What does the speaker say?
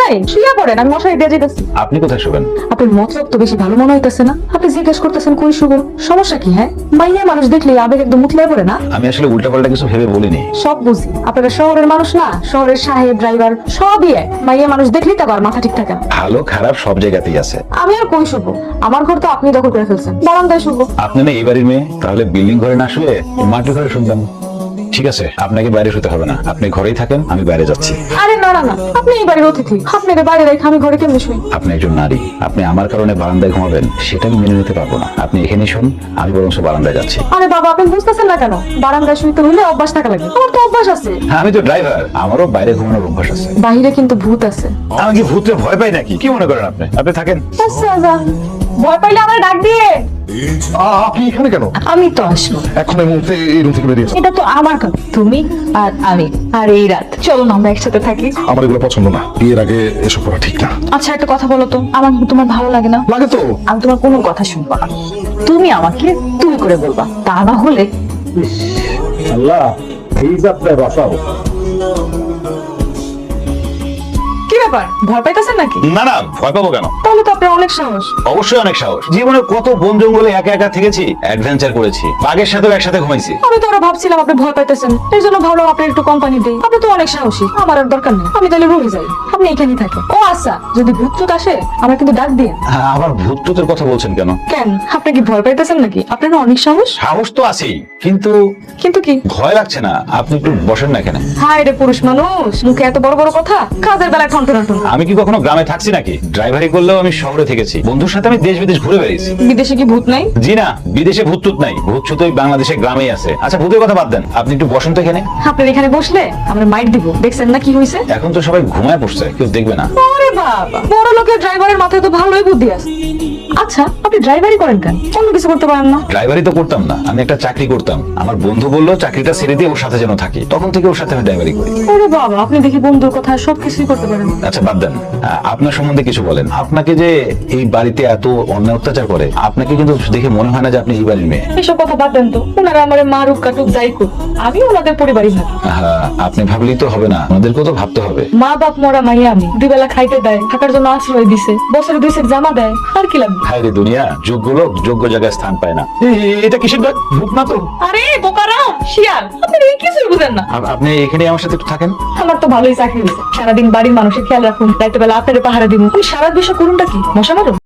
নাই, শুয়ে পড়েন, আমি মশারি দিয়ে যেতেছি। আপনি কোথায় শুবেন? আপনার মতলব তো বেশি ভালো মনে হইতেছে না। আপনি জিজ্ঞেস করতেছেন কই শুভ, সমস্যা কি? হ্যাঁ, মাইয়া মানুষ দেখলে আবেগ একদম মুতলে পড়ে না? আমি আসলে উল্টাপাল্টা কিছু ভেবে বলিনি। সব বুঝি, আপনারা শহরের মানুষ না, শহরের সাহেব ড্রাইভার সবই এক। মাইয়া মানুষ দেখলেই তো আর মাথা ঠিক থাকে না। ভালো খারাপ সব জায়গাতেই আছে। আমি আর কই শুভ, আমার ঘর তো আপনি দখল করে ফেলছেন, বারান্দায় শুভ। আপনি না এই বাড়ির মেয়ে, তাহলে বিল্ডিং ঘরে না শুয়ে মাটির ঘরে শুনতাম। ঠিক আছে, আপনাকে বাইরে শুতে হবে না, আপনি ঘরেই থাকেন, আমি বাইরে যাচ্ছি। আরে না না না, আপনি এই বাড়ির অতিথি, আপনাকে বাইরে রেখে আমি ঘরে কেমনে শুই? আপনি একজন নারী, আপনি আমার কারণে বারান্দায় ঘুমাবেন, সেটা আমি মেনে নিতে পারবো না। আপনি এখানেই শুন, আমি বরং বারান্দায় যাচ্ছি। আরে বাবা, আপনি বুঝতেছেন না কেন? বারান্দায় শুইতে হলে অভ্যাস থাকা লাগে, আমার তো অভ্যাস আছে। হ্যাঁ, আমি তো ড্রাইভার, আমারও বাইরে ঘুমানোর অভ্যাস আছে। বাহিরে কিন্তু ভূত আছে। আমি কি ভূতরে ভয় পাই নাকি? কি মনে করেন আপনি? আপনি থাকেন। আচ্ছা যা, ভয় পাইলে আমার ডাক দিয়ে। আপনি এখানে কেন? আমি তো আসবো, এখন এই মুহূর্তে এই রুম থেকে বেরিয়েছে। এটা তো আমার কাজ, তুমি আর আমি আর এই রাত। চলো না আমরা একসাথে থাকি। আমার এগুলো পছন্দ না, বিয়ের আগে এসব করা ঠিক না। আচ্ছা একটা কথা বলো তো, আমার কি তোমার ভালো লাগে না? লাগে তো। আমি তোমার কোনো কথা শুনবো না, তুমি আমাকে তুমি করে বলবা, তা না হলে। আল্লাহ, এই যাত্রায় বাঁচাও। কি ব্যাপার, ভয় পাইতেছেন নাকি? না না, ভয় পাবো কেন? তাহলে তো আপনার অনেক সাহস। অবশ্যই অনেক সাহস। জীবনে কত বন জঙ্গলে একা একা থেকেছি, অ্যাডভেঞ্চার করেছি, বাঘের সাথেও একসাথে ঘুমাইছি। আমি তো আরো ভাবছিলাম আপনি ভয় পাইতেছেন, এই জন্য ভাবলাম আপনি একটু কোম্পানি দেই। আপনি তো অনেক সাহসী, আমার আর দরকার নেই। আমি তাহলে রুমে যাই, আপনি এখানেই থাকেন। ও আচ্ছা, যদি ভূত টুত আসে আমার কিন্তু ডাক দিয়ে। হ্যাঁ, আবার ভূত টুতের কথা বলছেন কেন? কেন, আপনি কি ভয় পাইতেছেন নাকি? আপনার না অনেক সাহস। সাহস তো আছেই, কিন্তু কিন্তু কি? ভয় লাগছে না। আপনি একটু বসেন না এখানে। হায় রে পুরুষ মানুষ, মুখে এত বড় বড় কথা, কাজের বেলা ঠনঠন। আমি কি কখনো গ্রামে থাকছি নাকি? ড্রাইভারি করলেও আমি শহরে থেকেছি, বন্ধুর সাথে আমি দেশ বিদেশ ঘুরে বেড়াইছি। বিদেশে কি ভূত নাই? জি না, বিদেশে ভূত টুত নাই, ভূত শুধু ওই বাংলাদেশের গ্রামেই আছে। আচ্ছা, ভূতের কথা বাদ দেন, আপনি একটু বসেন তো এখানে। আপনার এখানে বসলে আমরা মাইট দিব, দেখছেন না কি হয়েছে? এখন তো সবাই ঘুমায় পড়ছে, কেউ দেখবে না। আরে বাবা, বড় লোকের ড্রাইভারের মাথায় তো ভালোই বুদ্ধি আছে। আচ্ছা আপনি ড্রাইভারি করেন কেন? অন্য কিছু করতে পারেন না? ড্রাইভারি তো করতাম না, আমি একটা চাকরি করতাম। আমার বন্ধু বললো চাকরিটা ছেড়ে দিয়ে ওর সাথে যেন থাকি, তখন থেকে ওর সাথে আমি ড্রাইভারি করি। আরে বাবা, আপনি দেখি বন্ধুর কথা সবকিছুই করতে পারেন। আচ্ছা বাদ দেন, আপনার সম্বন্ধে কিছু বলেন। আপনাকে যে এই বাড়িতে এত অন্যায় অত্যাচার করে, আপনাকে কিন্তু দেখে মনে হয় না যে আপনি এই বাড়ির মেয়ে। এসব কথা বাদ দেন তো, ওনারা আমার মারুক কাটুক যাই করুক, আমি ওনাদের পরিবারই ভাবি। আপনি ভাবলেই তো হবে না, ওনাদেরকেও তো ভাবতে হবে। মা বাপ মরা মাইয়া আমি, দুই বেলা খাইতে দেয়, থাকার জন্য আশ্রয় দিছে, বছরে 2 সেট জামা দেয়, আর কি লাগবে? হায় রে দুনিয়া, যোগ্য লোক যোগ্য জায়গায় স্থান পায় না। এটা কিসের ডাক? ভূত না তো? আরে বোকারা, শিয়াল, আপনি এই কিছুই বুঝেন না। আপনি এখানে আমার সাথে একটু থাকেন। আমার তো ভালোই চাকরি হয়েছে, সারাদিন বাড়ির মানুষের খেয়াল রাখুন, রাইতে বেলা আপনার পাহারা দিব। আমি সারা দেশে করুনটা কি, মশা মারুন?